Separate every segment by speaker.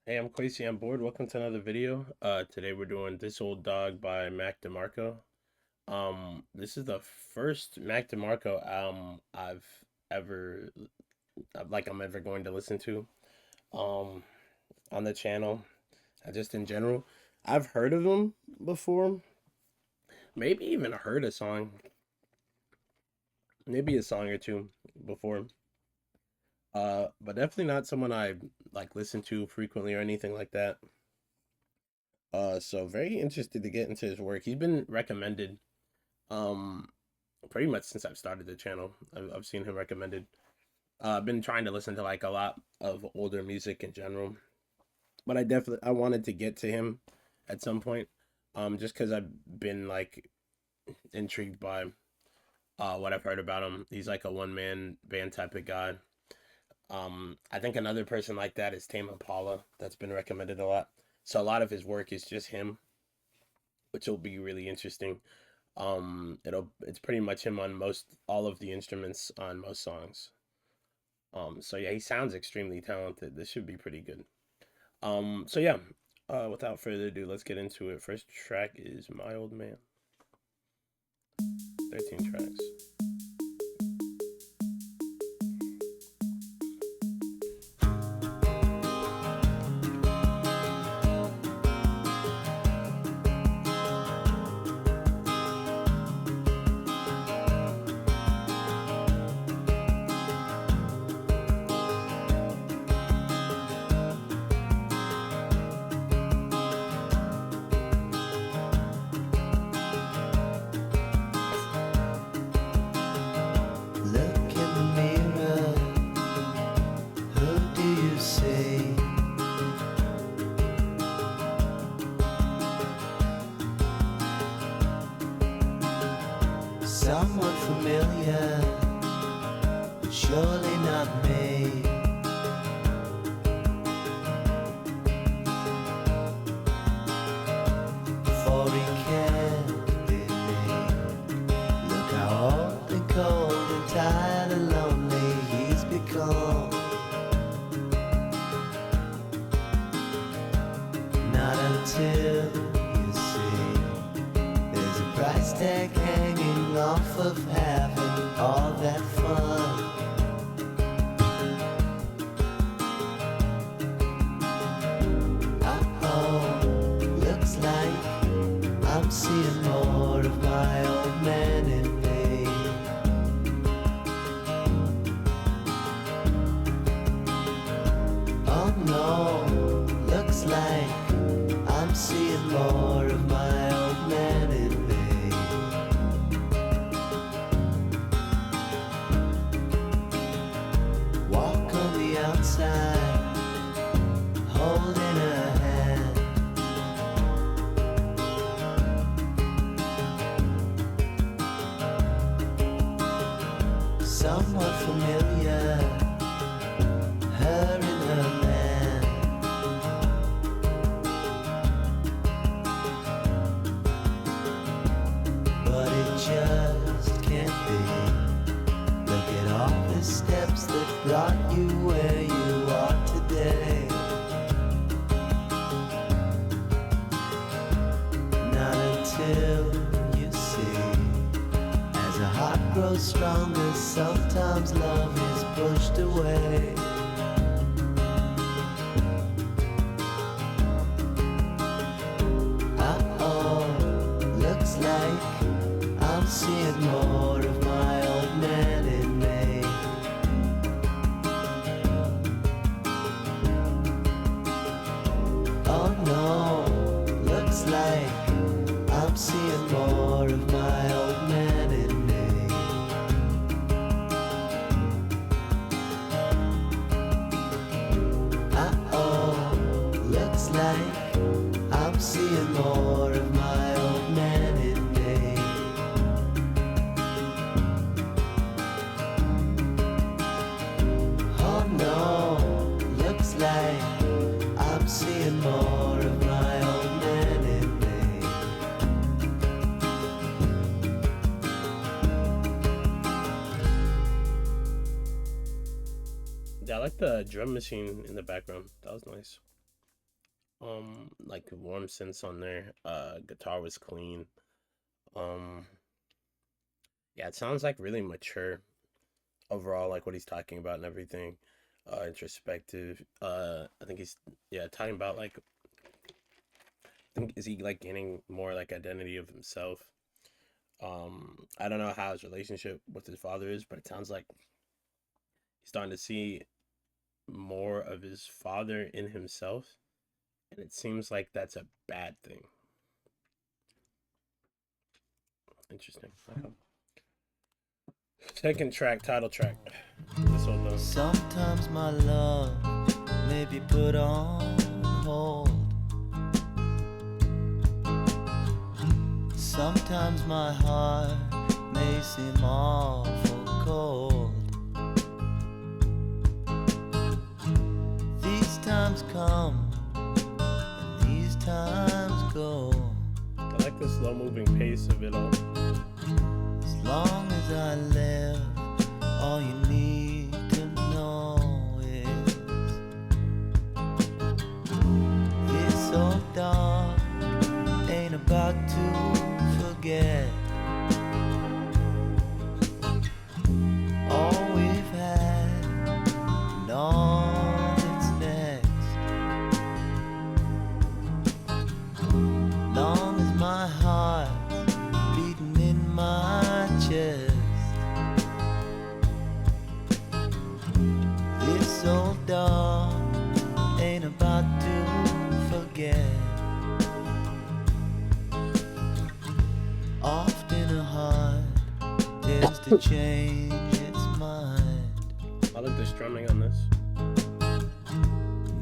Speaker 1: Hey, I'm Quasi on board. Welcome to another video. Today we're doing This Old Dog by Mac Demarco. This is the first Mac Demarco album I've ever I'm ever going to listen to um on the channel. Just in general. I've heard of him before. Maybe even heard a song. Maybe a song or two before. But definitely not someone I listen to frequently or anything like that. So very interested to get into his work. He's been recommended um pretty much since I've started the channel. I've seen him recommended. I've been trying to listen to like a lot of older music in general, but I wanted to get to him at some point. Just because I've been like intrigued by what I've heard about him. He's like a one man band type of guy. I think another person like that is Tame Impala. That's been recommended a lot. So a lot of his work is just him, which will be really interesting. It's pretty much him on most all of the instruments on most songs. So yeah, he sounds extremely talented. This should be pretty good. So yeah, without further ado, let's get into it. First track is My Old Man. 13 tracks.
Speaker 2: Look in the mirror, who do you see? Someone familiar, but surely not me. For he can't be me. Look how old and cold and tired and lonely he's become. Not until you see there's a price tag hanging off of having all that fun. Uh-oh, looks like I'm seeing more of my old man in me. Oh no, looks like I'm seeing more of my old man in me. Walk on the outside, holding her hand. Somewhat familiar, her and her man. But it just can't be. Look at all the steps that brought you where you are today. Not until you see, as a heart grows stronger, sometimes love is pushed away. Uh-oh, looks like I'm seeing more of my old man in me. Oh no, looks like I'm seeing more of my old man in me. Uh-oh, looks like I'm seeing more of my old man in me. Oh no, looks like I'm seeing more of my old man in me.
Speaker 1: Yeah, I like the drum machine in the background. That was nice. like warm synths on there. Guitar was clean. Um, yeah, it sounds like really mature overall, like what he's talking about and everything. Introspective. I think he's talking about like I think is he like gaining more like identity of himself. I don't know how his relationship with his father is, but it sounds like he's starting to see more of his father in himself, and it seems like that's a bad thing. Interesting. Okay. Second track, title track. This one though.
Speaker 2: Sometimes my love may be put on hold. Sometimes my heart may seem awful cold. These times come and these times go.
Speaker 1: I like the slow moving pace of it all.
Speaker 2: As long as I live, all you need to know is this old dog ain't about to forget all we've had and all that's next. Long as my heart's beating in my chest, this old dog ain't about to forget. Often a heart tends to change its mind.
Speaker 1: I like the strumming on this.
Speaker 2: A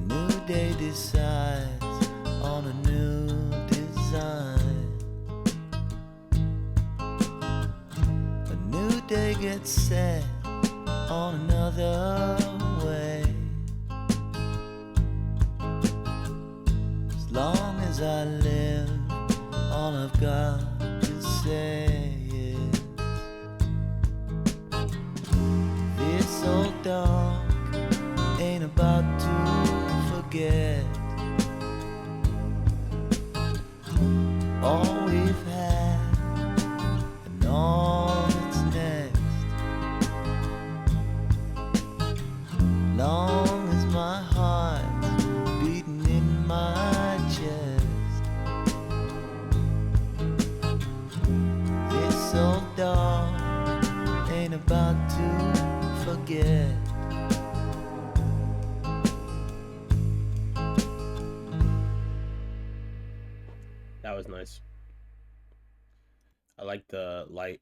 Speaker 2: new day decides on a new design. A new day gets set on another way. As long as I live, all I've got to say is this old dog ain't about to forget all we've had and all that's next. Long as my heart's beating in my chest, this old dog ain't about to forget.
Speaker 1: That was nice. I like the light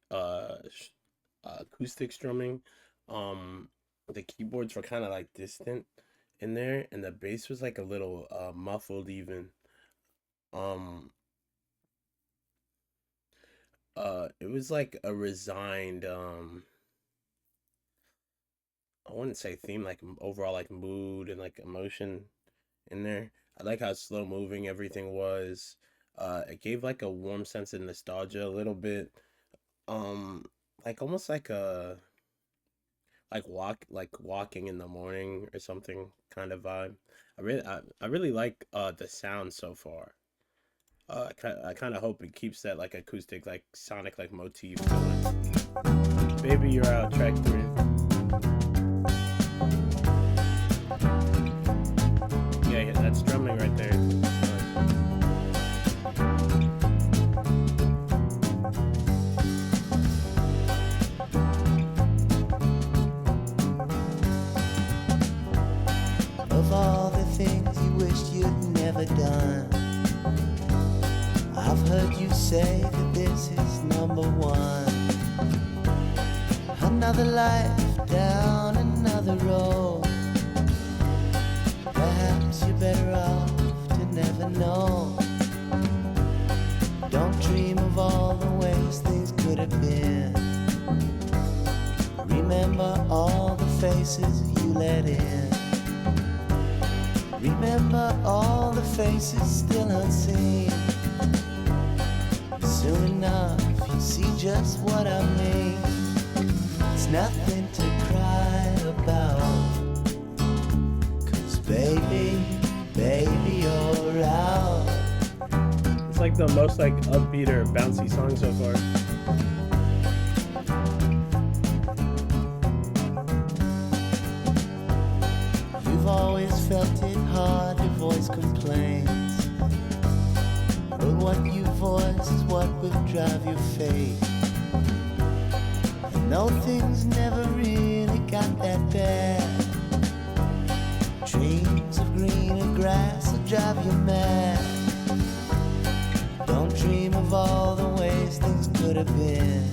Speaker 1: acoustic strumming. The keyboards were kind of like distant in there, and the bass was like a little muffled even. Um it was like a resigned I wouldn't say theme, like overall like mood and like emotion in there. I like how slow moving everything was. It gave like a warm sense of nostalgia a little bit. Um, like almost like a like walking in the morning or something kind of vibe. I really like the sound so far. I kind of hope it keeps that like acoustic like sonic like motif going. Baby, you're out, track 3. Yeah, that's drumming right there.
Speaker 2: Of all the things you wished you'd never done, I've heard you say that this is number one. Another life down another road. Perhaps you're better off to never know. Don't dream of all the ways things could have been. Remember all the faces you let in. Remember all the faces still unseen. Soon enough you'll see just what I mean. It's nothing to cry about, 'cause baby, baby, you're right.
Speaker 1: like the most like upbeat or bouncy song so far.
Speaker 2: You've always felt it hard, your voice complains, but what you voice is what will drive your fate. And no, things never really got that bad. Dreams of greener grass will drive you mad. Don't dream of all the ways things could have been.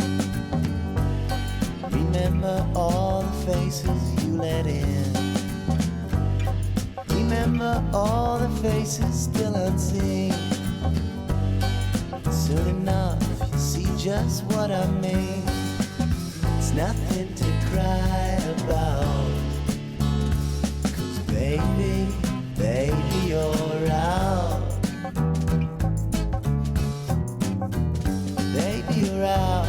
Speaker 2: Remember all the faces you let in. Remember all the faces still unseen. Soon enough you'll see just what I mean. It's nothing to cry about, 'cause baby, baby, you're out. Baby, you're out.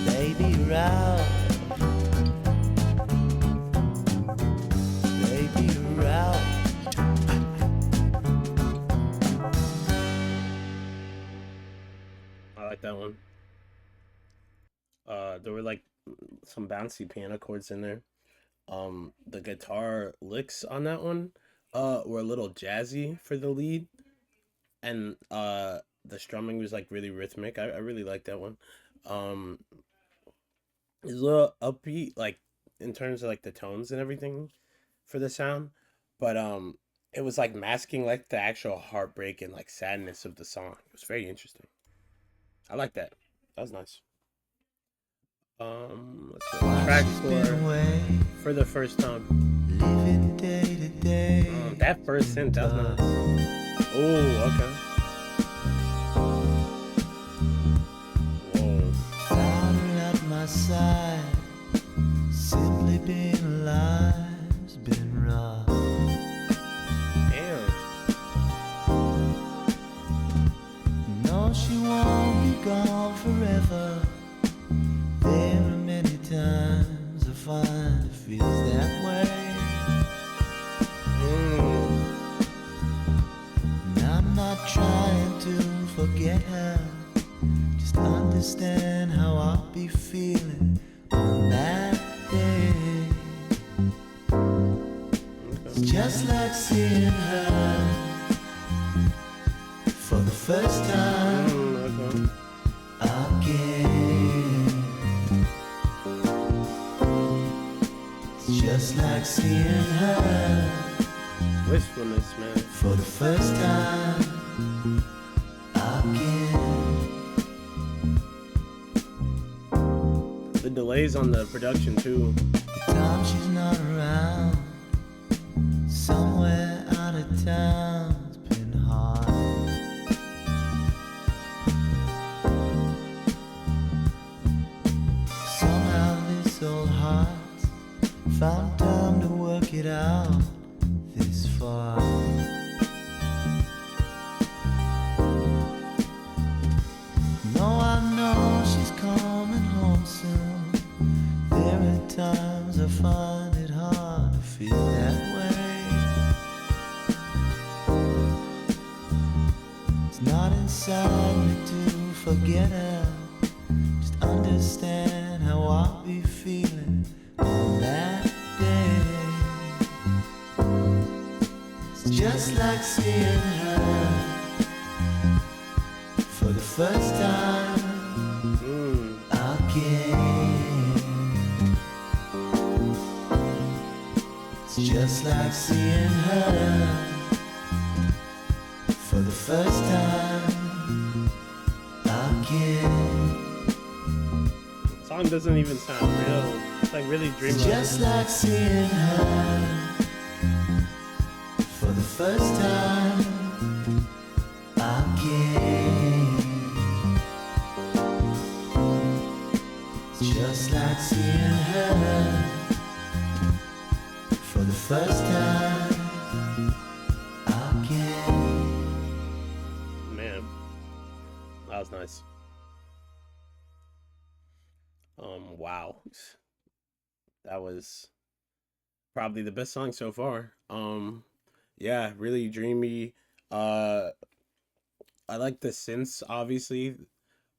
Speaker 2: Baby, you're out. Baby, you're out.
Speaker 1: I like that one. There were like some bouncy piano chords in there. The guitar licks on that one were a little jazzy for the lead, and the strumming was like really rhythmic. I really like that one. Um, it's a little upbeat, like in terms of like the tones and everything for the sound, but it was like masking like the actual heartbreak and like sadness of the song. It was very interesting. I like that. That was nice. Let's go. Track for the first time.
Speaker 2: Living day to day.
Speaker 1: That first synth, that was nice. Oh, okay. Whoa.
Speaker 2: Found her at my side. Simply being alive's been rough.
Speaker 1: Damn.
Speaker 2: No, she won't be gone forever. There are many times I find it feels that way. And I'm not trying to forget her, just understand how I'll be feeling on that day. It's just like seeing her for the first time again. It's just like seeing her
Speaker 1: Wistfulness, man.
Speaker 2: for the first time again.
Speaker 1: The delays on the production too.
Speaker 2: The time she's not around, somewhere out of town's been hard. Somehow this old heart's found time to work it out this far. No, I know she's coming home soon. There are times I find it hard to feel that way. It's not inside me to forget her, just understand how I'll be feeling on that day. It's just like seeing her for the first time again. It's just like seeing her for the first time again.
Speaker 1: The song doesn't even sound real. It's like really
Speaker 2: It's
Speaker 1: dreamlike.
Speaker 2: just like seeing her for the first time again. It's just like seeing her for the first time again.
Speaker 1: Man, that was nice. Wow, that was probably the best song so far. Yeah, really dreamy. Uh, I like the synths, obviously.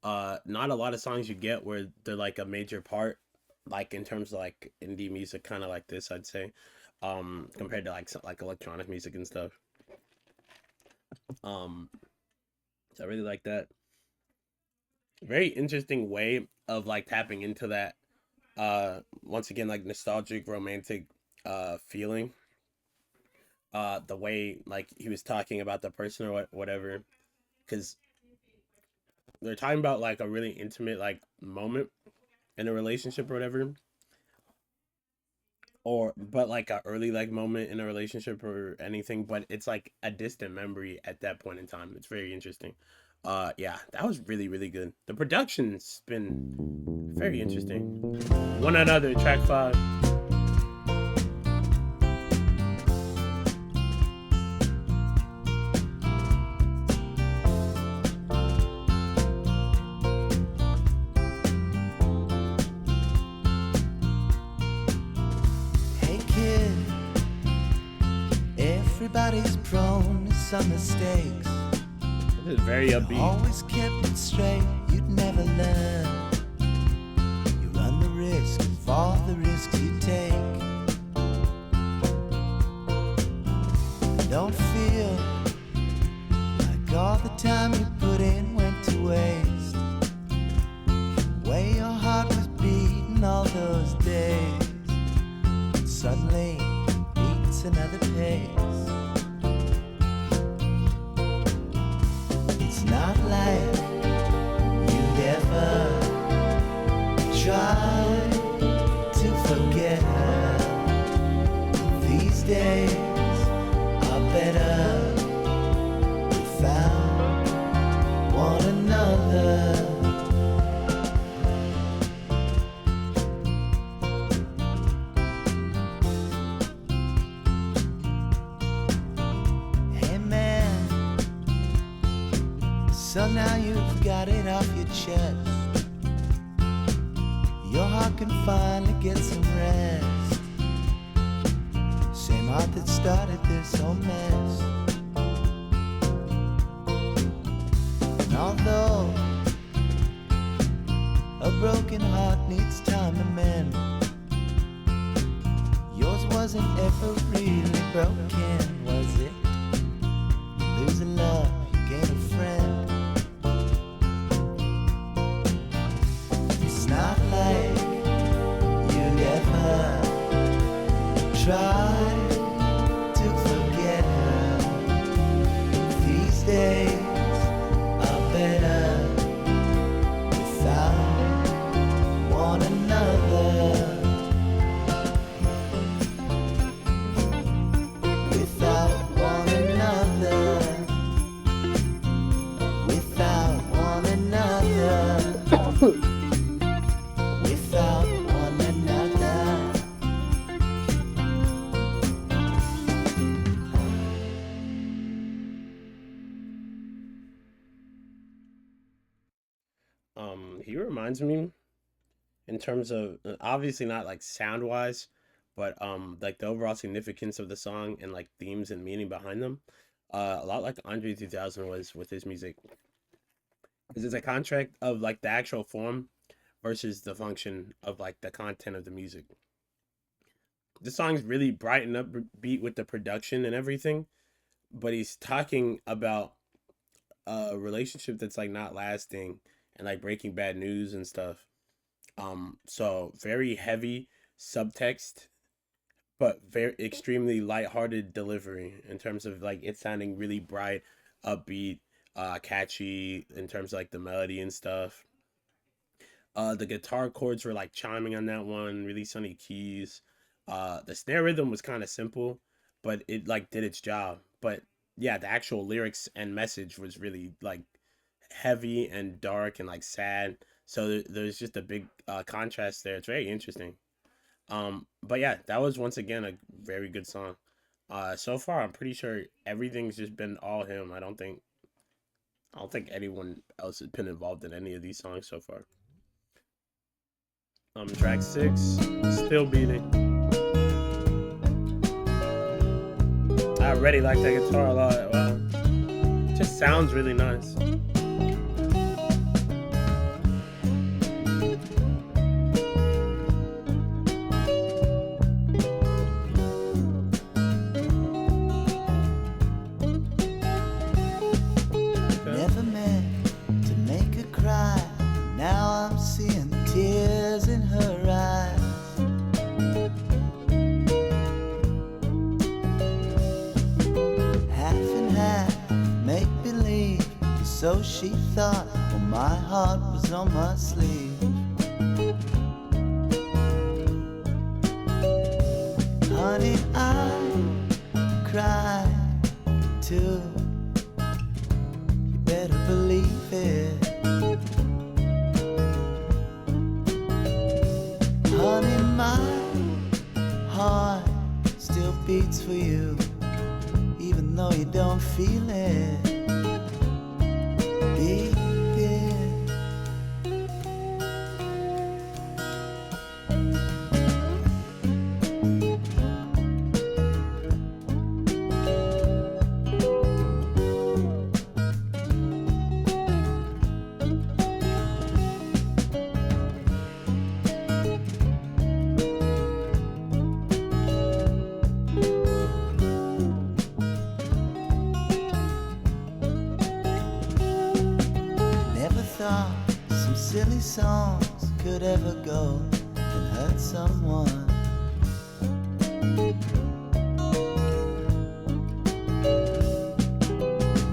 Speaker 1: Not a lot of songs you get where they're like a major part, like in terms of like indie music, kind of like this, I'd say. Compared to like like electronic music and stuff. Um, so I really like that. Very interesting way of like tapping into that. Once again, like nostalgic, romantic, feeling. The way like he was talking about the person or whatever, because they're talking about like a really intimate like moment in a relationship or whatever, or but like a early like moment in a relationship or anything, but it's like a distant memory at that point in time. It's very interesting. Yeah, that was really really good. The production's been very interesting. One another track 5.
Speaker 2: Hey kid, everybody's prone to some mistakes.
Speaker 1: This is very upbeat.
Speaker 2: Always kept it straight, you'd never learn. You run the risk of all the risks you take. Don't feel like all the time you put in went to waste. The way your heart was beating all those days, and suddenly beats another pace. It's not like you'd ever try to forget her. These days are better without one another. Hey man, so now you've got it off your chest. Your heart can finally get some rest. Same heart that started this whole mess. And although a broken heart needs time to mend, yours wasn't ever really broken, was it? Losing love, you gain a friend. It's not like you'd ever try to forget her. These days are better without one another. Without one another. Without one another. Without one another.
Speaker 1: He reminds me in terms of obviously not like sound wise, but like the overall significance of the song and like themes and meaning behind them. A lot like Andre 3000 was with his music, because it's a contract of like the actual form versus the function of like the content of the music. The song's really brighten up beat with the production and everything, but he's talking about a relationship that's like not lasting and like breaking bad news and stuff. So very heavy subtext, but very extremely lighthearted delivery in terms of like it sounding really bright, upbeat, catchy in terms of like the melody and stuff. The guitar chords were like chiming on that one, really sunny keys. The snare rhythm was kind of simple, but it like did its job. But yeah, the actual lyrics and message was really like heavy and dark and like sad. So there's just a big contrast there. It's very interesting. But yeah, that was once again a very good song. So far I'm pretty sure everything's just been all him. I don't think anyone else has been involved in any of these songs so far. Track 6, Still Beating. I already like that guitar a lot. Wow. It just sounds really nice.
Speaker 2: Never meant to make her cry. Now I'm seeing tears in her eyes. Half and half, make believe. So she thought, well, my heart was on my sleeve. Honey, I cried too. You better believe it. Honey, my heart still beats for you, even though you don't feel it. Beat it. Never thought some silly songs could ever go and hurt someone.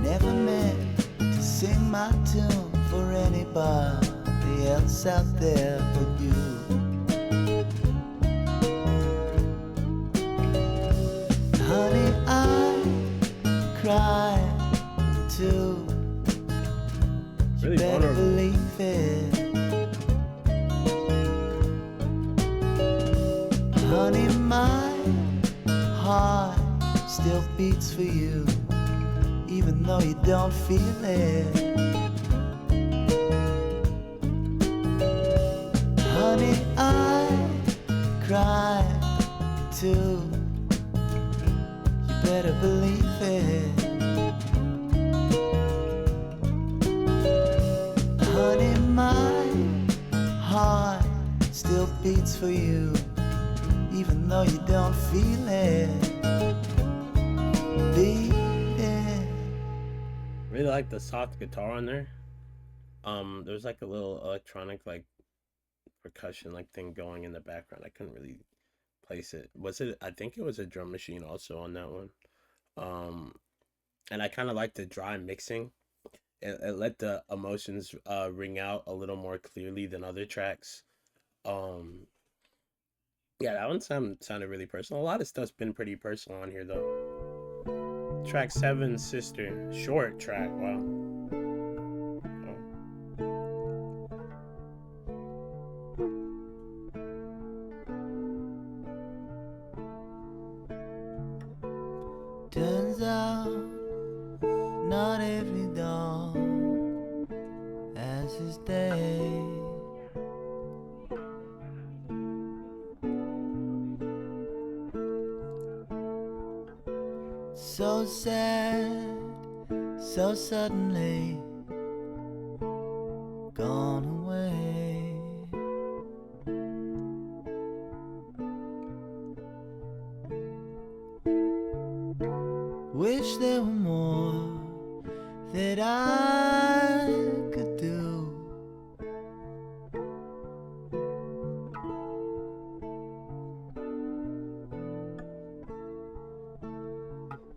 Speaker 2: Never meant to sing my tune for anybody else out there but you. Honey, I cried too.
Speaker 1: Really
Speaker 2: Better
Speaker 1: vulnerable.
Speaker 2: believe it. Honey, my heart still beats for you, even though you don't feel it. Honey, I cried too. You better believe it. Honey, my heart still beats for you, even though you don't feel it. Beat it.
Speaker 1: Really like the soft guitar on there. There's like a little electronic like percussion like thing going in the background. I couldn't really place it. Was it? I think it was a drum machine also on that one. Um, and I kind of like the dry mixing. It let the emotions ring out a little more clearly than other tracks. Um, yeah, that one sounded really personal. A lot of stuff's been pretty personal on here though. Track 7, Sister, short track. Wow.
Speaker 2: Turns out not every dog has his day. So sad, so suddenly gone away. Wish there were more that I could do.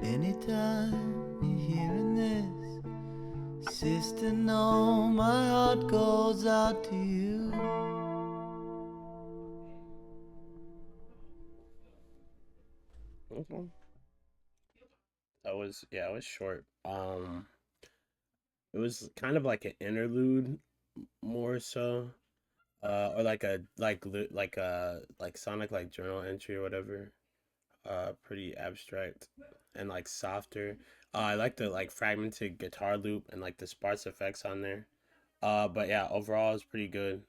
Speaker 2: Anytime you're hearing this, sister, know my heart goes out to you.
Speaker 1: Okay. It was short. It was kind of like an interlude more so. Or like a like Sonic like journal entry or whatever. Pretty abstract and like softer. I like the like fragmented guitar loop and like the sparse effects on there. But yeah, overall it's pretty good.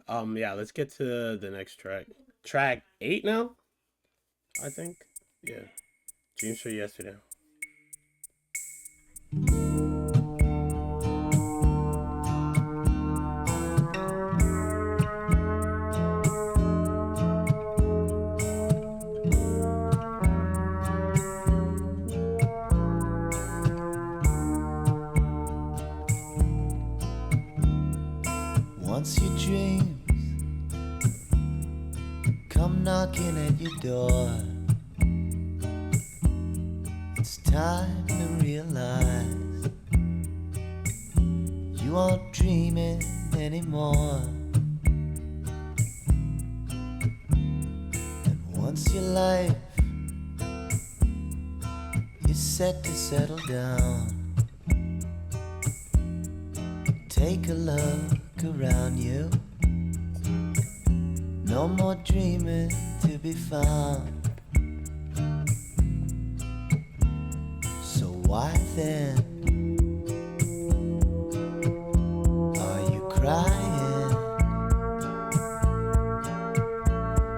Speaker 1: Yeah, let's get to the next track. Track 8 now, I think. Yeah. Dreams for yesterday.
Speaker 2: Once your dreams come knocking at your door, it's time to realize you aren't dreaming anymore. And once your life is set to settle down, take a look around you. No more dreaming to be found. So why then are you crying?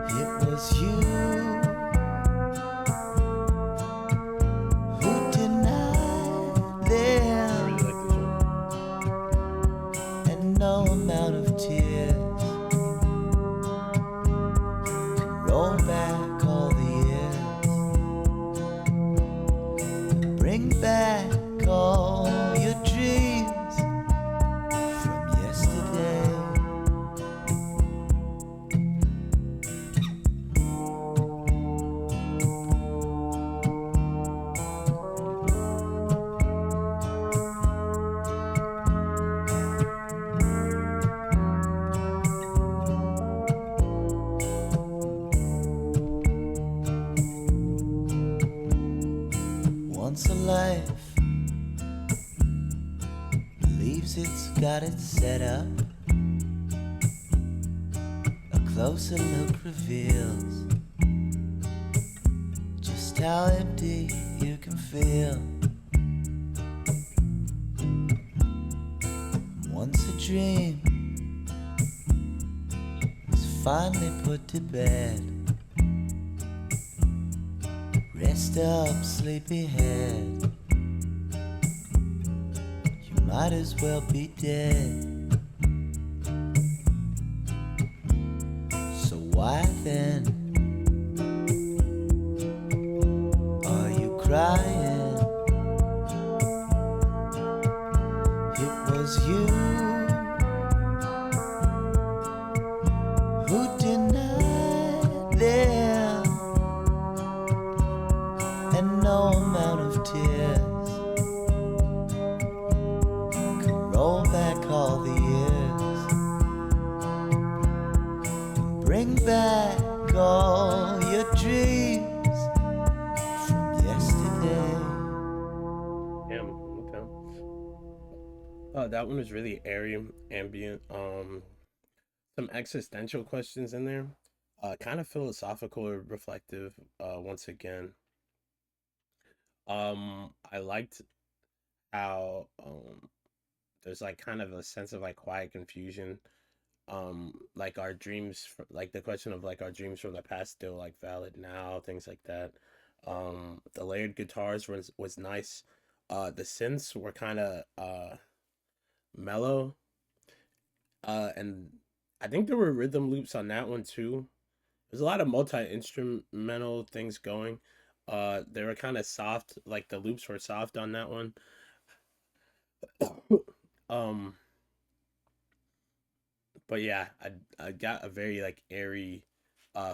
Speaker 2: It was you who denied
Speaker 1: I
Speaker 2: them,
Speaker 1: really like this one.
Speaker 2: and no amount of tears can roll back all the years and bring back all your dreams from yesterday. Once a life believes it's got it set up, a closer look reveals just how empty you can feel. Once a dream is finally put to bed, rest up, sleepyhead. You might as well be dead. So why then are you crying? It was you who denied them, and no amount of tears can roll back all the years and bring back all your dreams from yesterday.
Speaker 1: Damn. Okay. That one was really airy, ambient. Some existential questions in there. Kind of philosophical or reflective. Once again. I liked how there's like kind of a sense of like quiet confusion. Like our dreams, like the question of like our dreams from the past still like valid now, things like that. The layered guitars was nice. The synths were kind of mellow. And I think there were rhythm loops on that one too. There's a lot of multi-instrumental things going. They were kind of soft, like the loops were soft on that one. um, but yeah, I got a very like airy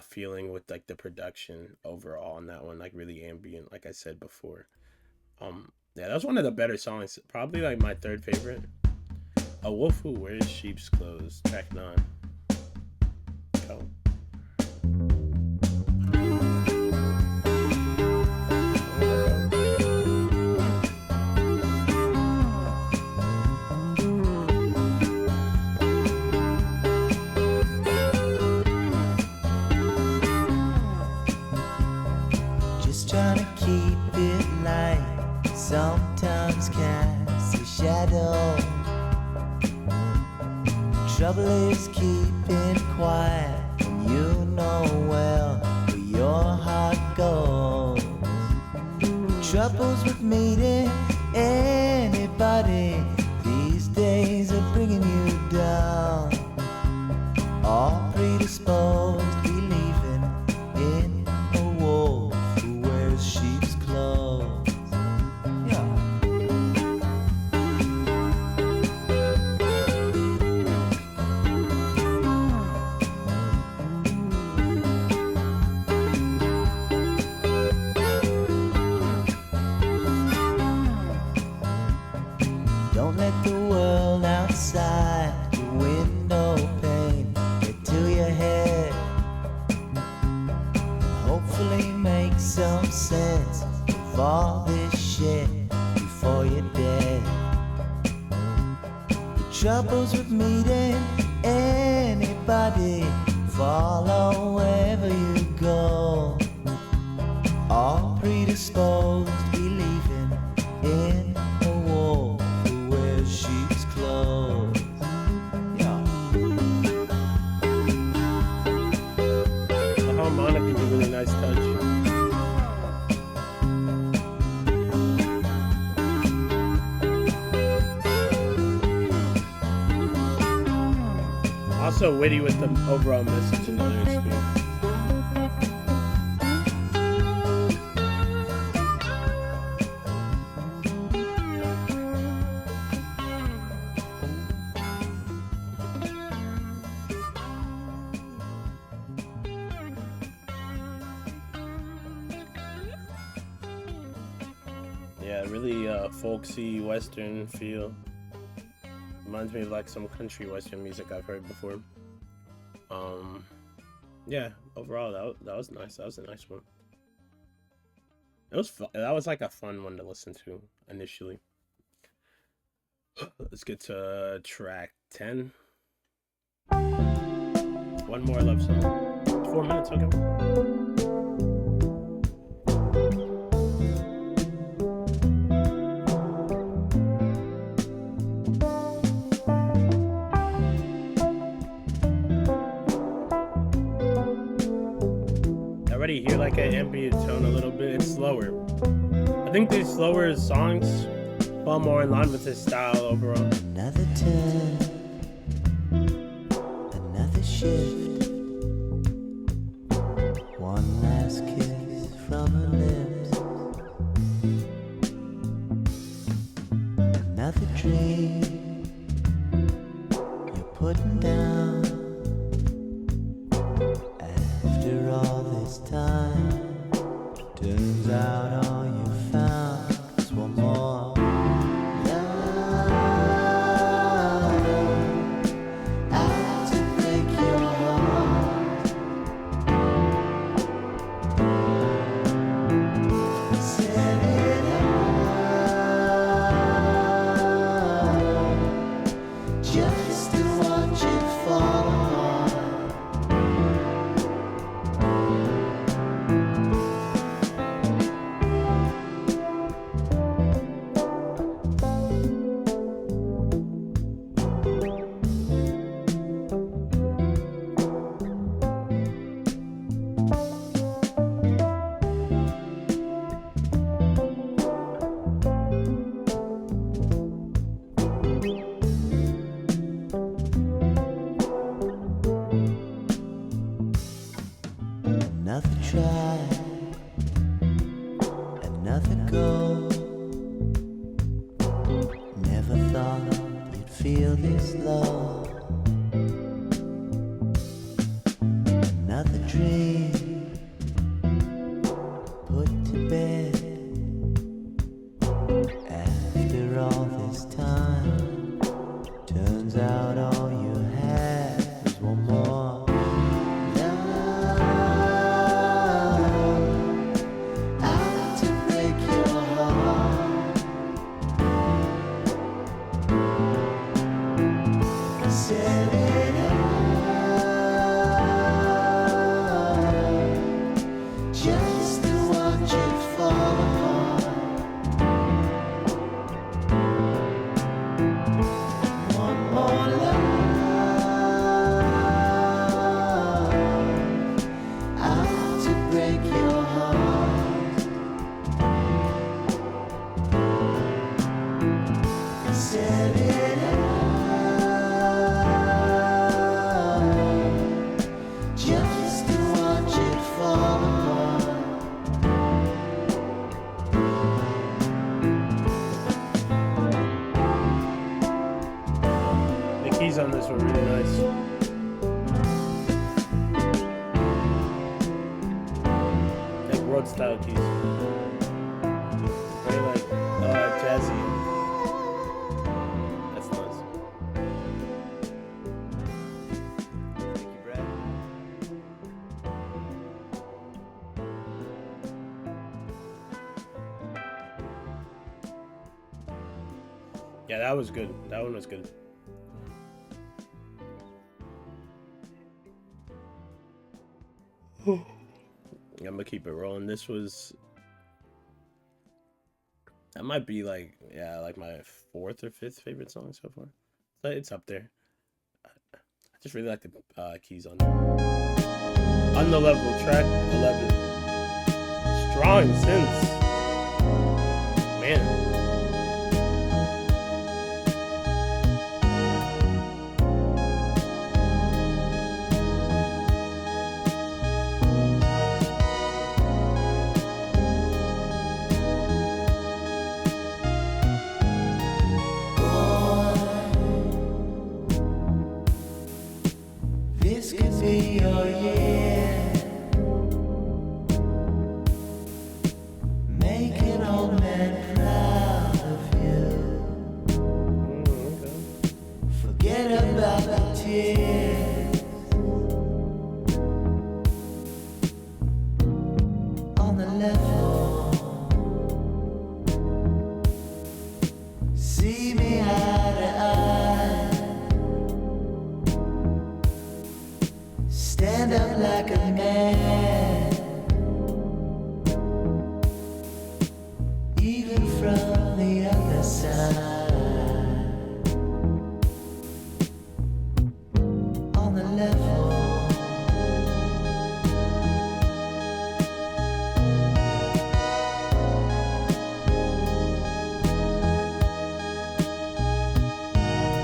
Speaker 1: feeling with like the production overall on that one, like really ambient, like I said before. Yeah, that was one of the better songs, probably like my third favorite. A Wolf Who Wears Sheep's Clothes, track 9. Go.
Speaker 2: Just trying to keep it light, sometimes cast a shadow. Trouble is keeping quiet, and you know well where your heart goes. Troubles with meeting anybody these days are bringing you down. All predisposed, believing in a wolf who wears sheep's clothes. Yeah. Don't let the world outside your window pane get to your head and hopefully make some sense of all this shit before you're dead. The troubles with meeting anybody follow wherever you go. All predisposed, believing in a wolf who wears sheep's clothes. Yeah.
Speaker 1: The harmonica is a really nice touch. Also witty with the overall message in the lyrics too. Yeah, really folksy western feel. Reminds me of like some country western music I've heard before. Yeah, overall that was nice. That was a nice one. It was that was like a fun one to listen to initially. Let's get to track 10. One more love song. 4 minutes, okay. Already hear like an ambient tone a little bit. It's slower. I think these slower songs fall more in line with his style overall.
Speaker 2: Another turn, another shift. One last kiss from her lips. Another dream you're putting down. After all this time, turns out all you found is one more love out to break your heart. Set it up just to watch it fall apart. Another try, another go. Never thought you'd feel this low. Another dream put to bed. After all this time, turns out all you had was one more. Set it up just to watch it fall.
Speaker 1: style keys. Very like jazzy. That's nice.
Speaker 2: Thank you, Brad.
Speaker 1: Yeah, that was good. That one was good. I'm gonna keep it rolling. This was that might be like yeah, like my fourth or fifth favorite song so far. So it's up there. I just really like the keys on there. On the level track 11. Strong synths. Man.
Speaker 2: This could be your year. Make an old man proud of you.
Speaker 1: Okay.
Speaker 2: Forget about the tears on the level. See me eye to eye. Stand up like a man, even from the other side. On the level,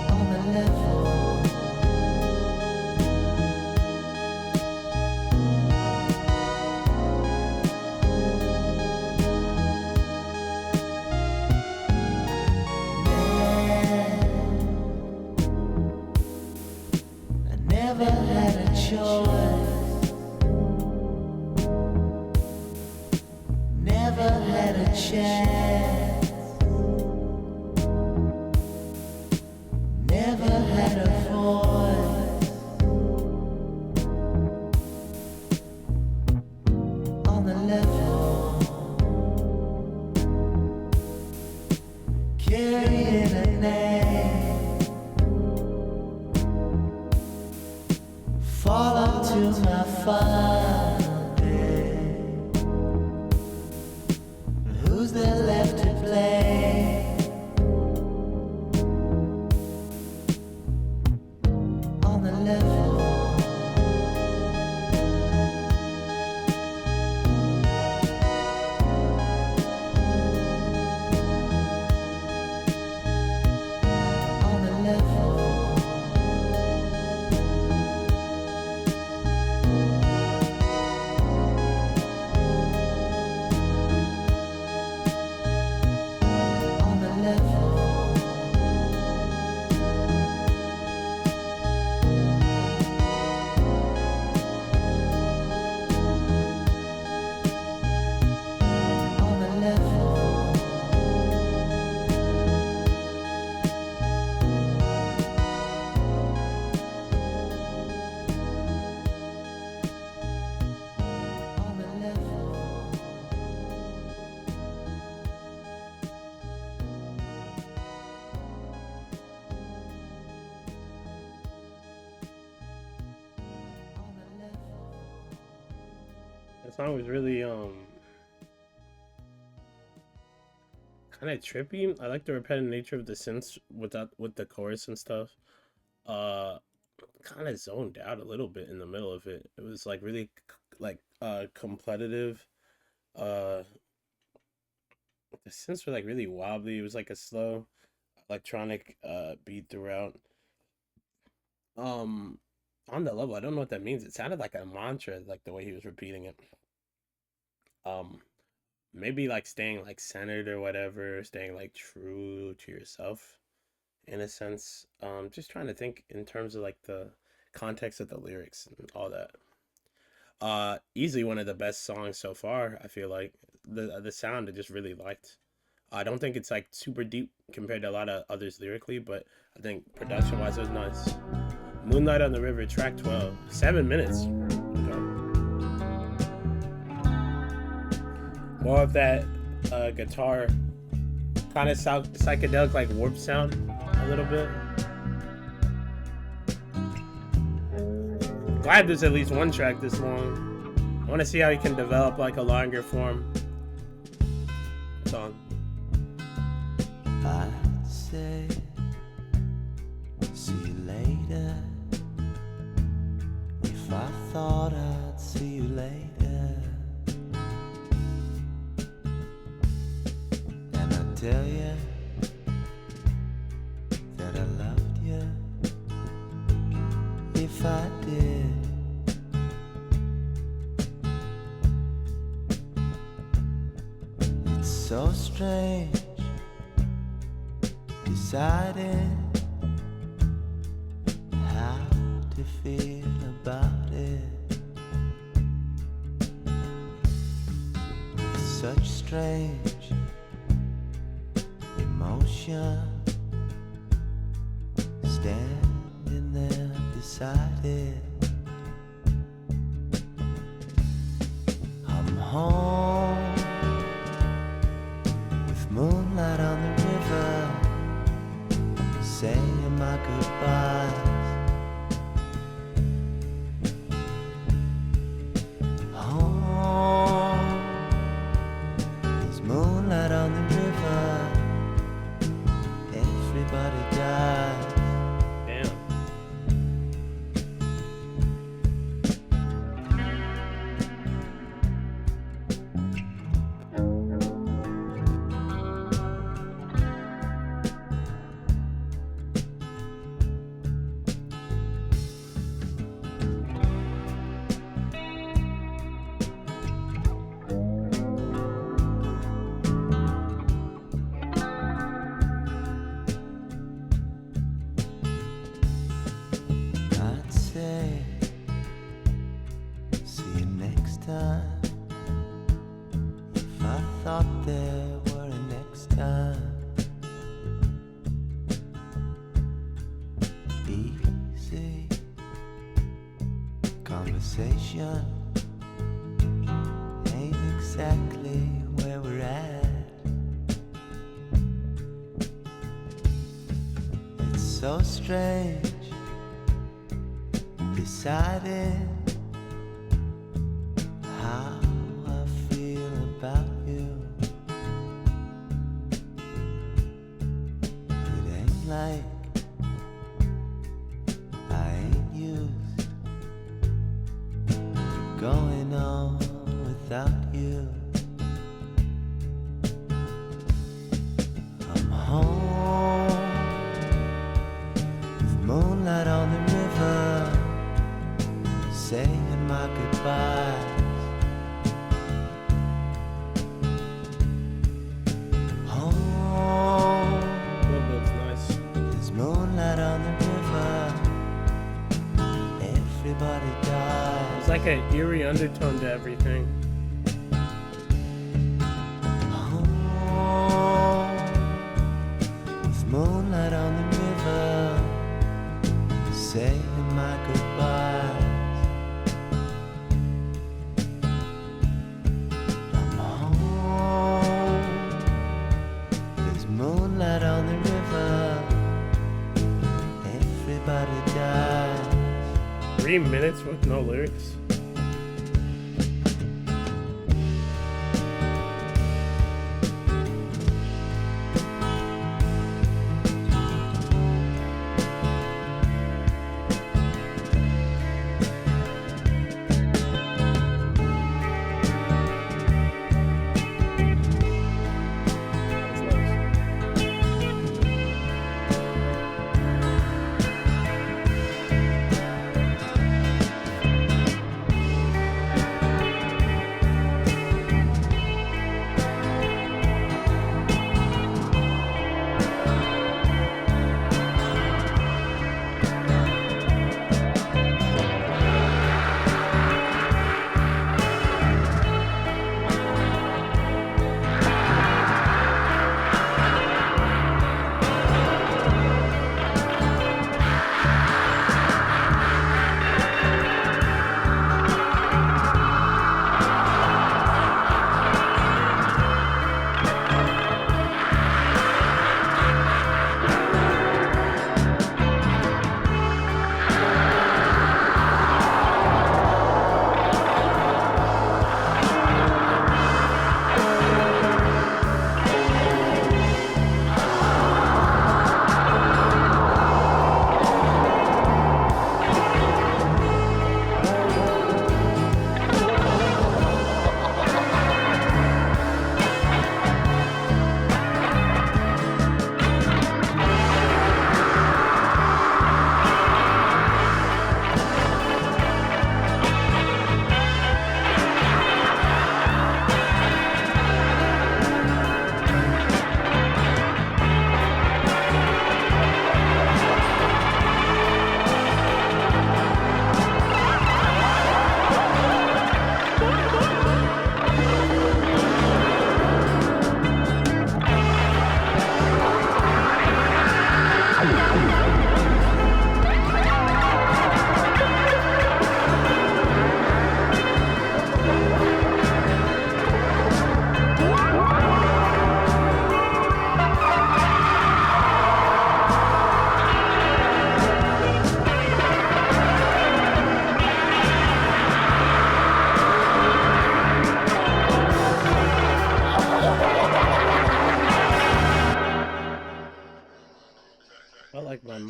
Speaker 2: on the level. I never had a choice, never had a chance, never had a voice. On the level, carrying a name, fall onto my final day. Who's there left to play? On the level, on the level. On the level, on the level, on the level. On the level.
Speaker 1: That song was really kind of trippy. I like the repetitive nature of the synths with the chorus and stuff. Uh kind of zoned out a little bit in the middle of it. It was like really like competitive. Uh the synths were like really wobbly. It was like a slow electronic beat throughout. Um on the level, I don't know what that means. It sounded like a mantra, like the way he was repeating it. Um maybe like staying like centered or whatever, staying like true to yourself in a sense. Just trying to think in terms of like the context of the lyrics and all that. Easily one of the best songs so far. I feel like the sound I just really liked. I don't think it's like super deep compared to a lot of others lyrically, but I think production wise it was nice. Moonlight on the River, track 12, 7 minutes. Okay. More of that guitar, kind of psychedelic, like warp sound, a little bit. Glad there's at least one track this long. I want to see how he can develop like a longer form song.
Speaker 2: I'd say, see you later. If I thought I'd see you later, and I'd tell you that I loved you if I did. It's so strange deciding how to feel about it. With such strange emotion, standing there beside it. I'm home with moonlight on the river, saying my goodbyes. Home, there's moonlight on the river, everybody dies.
Speaker 1: Damn.
Speaker 2: I'd say, see you next time. If I thought there were a next time. Easy conversation ain't exactly where we're at. It's so strange deciding how I feel about you. It ain't like I ain't used to going on without you. I'm home with moonlight on the river, saying my goodbyes. Home,
Speaker 1: That's nice.
Speaker 2: there's moonlight on the river, everybody dies.
Speaker 1: There's like an eerie undertone to everything.
Speaker 2: Home, with moonlight on the river, saying my goodbyes. I'm home, there's moonlight on the river, everybody dies.
Speaker 1: 3 minutes with no lyrics. That's nice.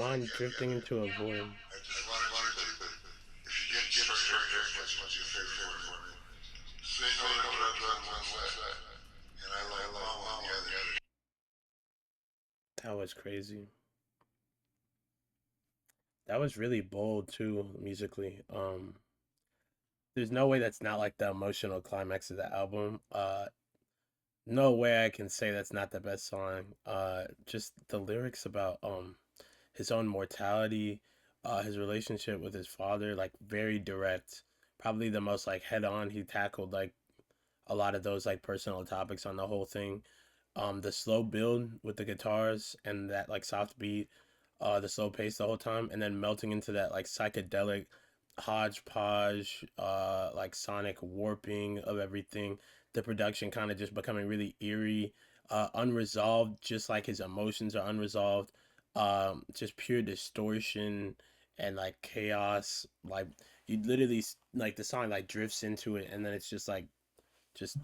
Speaker 1: mind drifting into a void.
Speaker 3: I just wanted you to, if you get hurt, what's your favorite word? Say no to what's that? And I love mom on the other.
Speaker 1: That was crazy. That was really bold too, musically. There's no way that's not like the emotional climax of the album. No way I can say that's not the best song. Just the lyrics about his own mortality, his relationship with his father, like very direct. Probably the most like head on he tackled like a lot of those like personal topics on the whole thing. The slow build with the guitars and that like soft beat, the slow pace the whole time, and then melting into that like psychedelic hodgepodge, like sonic warping of everything. The production kind of just becoming really eerie, unresolved, just like his emotions are unresolved. Just pure distortion and like chaos. Like you literally like the song like drifts into it, and then it's just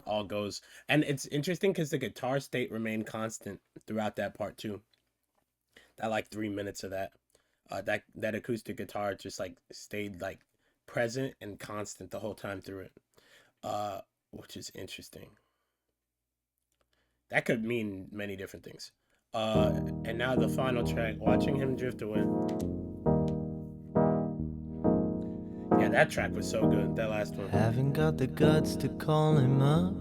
Speaker 1: all goes. And it's interesting because the guitar state remained constant throughout that part too. That like 3 minutes of that, that acoustic guitar just like stayed like present and constant the whole time through it, uh, which is interesting. That could mean many different things. And now the final track, watching him drift away. Yeah, that track was so good. That last one.
Speaker 2: Haven't got the guts to call him up.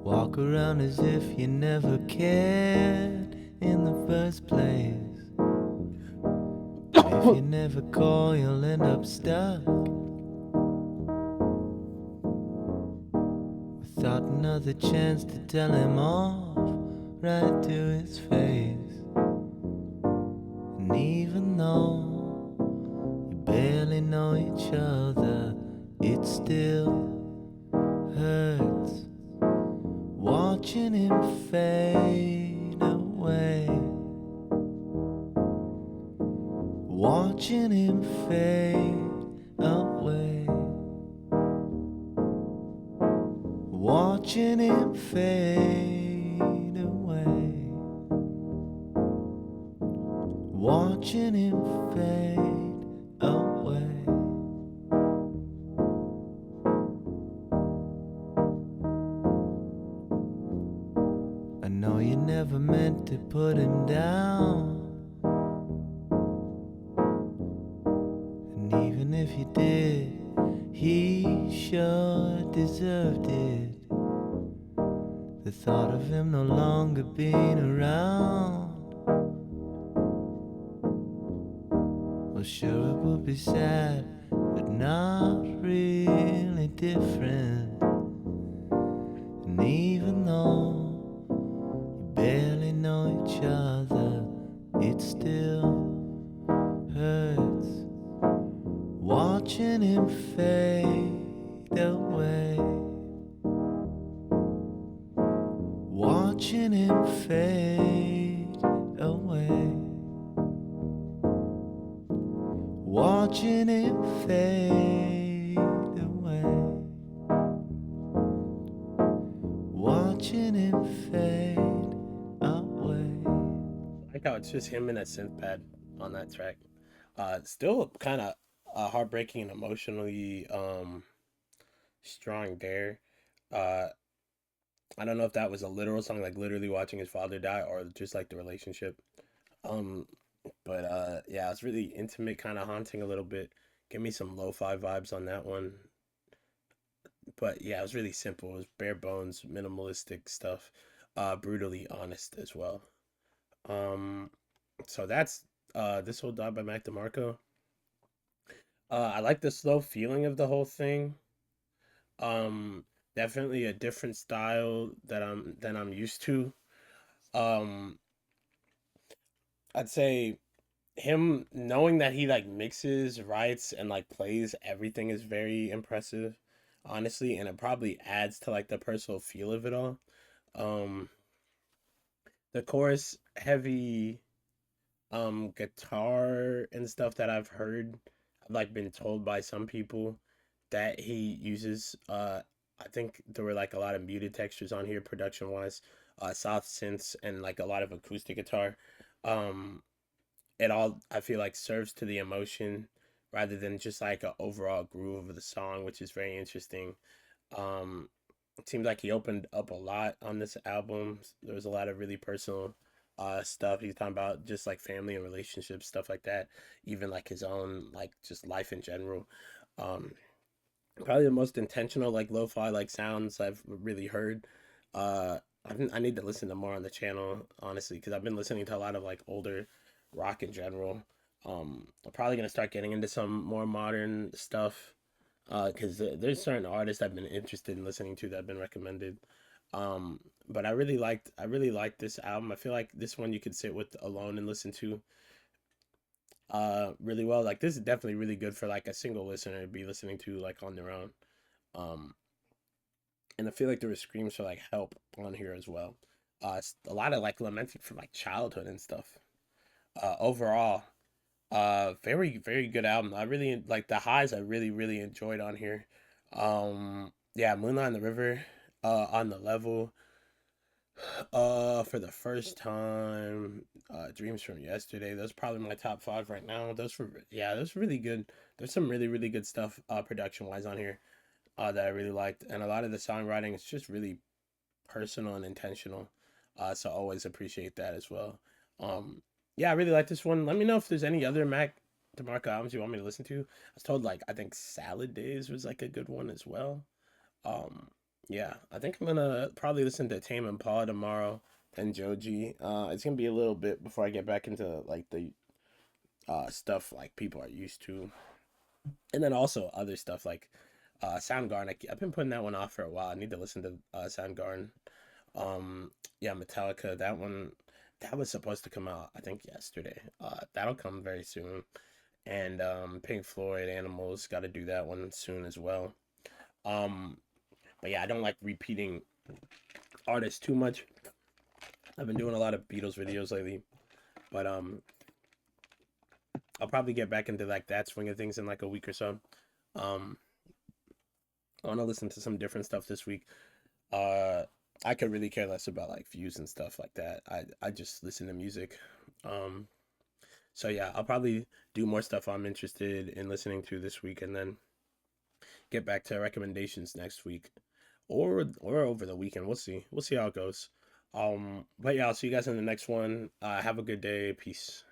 Speaker 2: Walk around as if you never cared in the first place. And if you never call, you'll end up stuck without another chance to tell him off right to his face. And even though you barely know each other, it still hurts watching him fade away. Watching him fade away. Watching him fade away. Watching him fade away. I know you never meant to put him down. And even if you did, he sure deserved it. The thought of him no longer being around, well, sure it would be sad, but not really different. And even though you barely know each other, it still hurts watching him fade away. Watching him fade away. Watching him fade away. Watching him fade away.
Speaker 1: I like how it's just him and a synth pad on that track. Still kind of heartbreaking and emotionally strong there. Uh, I don't know if that was a literal song, like literally watching his father die, or just like the relationship. Um, but yeah, it's really intimate, kind of haunting a little bit. Give me some lo-fi vibes on that one. But yeah, it was really simple. It was bare bones, minimalistic stuff. Brutally honest as well. Um, so that's This Will Die by Mac DeMarco. I like the slow feeling of the whole thing. Um, Definitely a different style that I'm used to. Um, I'd say him knowing that he like mixes, writes, and like plays everything is very impressive, honestly, and it probably adds to like the personal feel of it all. Um, the chorus heavy guitar and stuff that I've heard, I've like been told by some people that he uses. I think there were like a lot of muted textures on here production wise. soft synths, and like a lot of acoustic guitar. Um, it all, I feel like, serves to the emotion rather than just like a overall groove of the song, which is very interesting. Um, it seems like he opened up a lot on this album. There was a lot of really personal stuff. He's talking about just like family and relationships, stuff like that. Even like his own like just life in general. Um, Probably the most intentional like lo-fi like sounds I've really heard. I need to listen to more on the channel honestly because I've been listening to a lot of like older rock in general. I'm probably gonna start getting into some more modern stuff because there's certain artists I've been interested in listening to that have been recommended. But I really liked this album. I feel like this one you could sit with alone and listen to really well. Like this is definitely really good for like a single listener to be listening to like on their own. Um, and I feel like there were screams for like help on here as well. A lot of like lamenting for like childhood and stuff. Overall, very good album. I really like the highs. I really enjoyed on here. Yeah, Moonlight on the River, on the level. For the first time, Dreams from Yesterday. Those probably my top five right now. Those really good. There's some really good stuff, production wise on here, that I really liked, and a lot of the songwriting is just really personal and intentional. So I always appreciate that as well. Um, yeah, I really like this one. Let me know if there's any other Mac DeMarco albums you want me to listen to. I was told like I think Salad Days was like a good one as well. Um, yeah, I think I'm gonna probably listen to Tame Impala tomorrow and Joji. It's gonna be a little bit before I get back into like the stuff like people are used to, and then also other stuff like Soundgarden. I've been putting that one off for a while. I need to listen to Soundgarden. Yeah, Metallica. That one that was supposed to come out I think yesterday. That'll come very soon. And Pink Floyd, Animals. Got to do that one soon as well. Um, but yeah, I don't like repeating artists too much. I've been doing a lot of Beatles videos lately, but I'll probably get back into like that swing of things in like a week or so. Um, I want to listen to some different stuff this week. Uh, I could really care less about like views and stuff like that. I just listen to music. Um, so yeah, I'll probably do more stuff I'm interested in listening to this week, and then get back to recommendations next week, or over the weekend. We'll see how it goes. But yeah, I'll see you guys in the next one. Have a good day. Peace.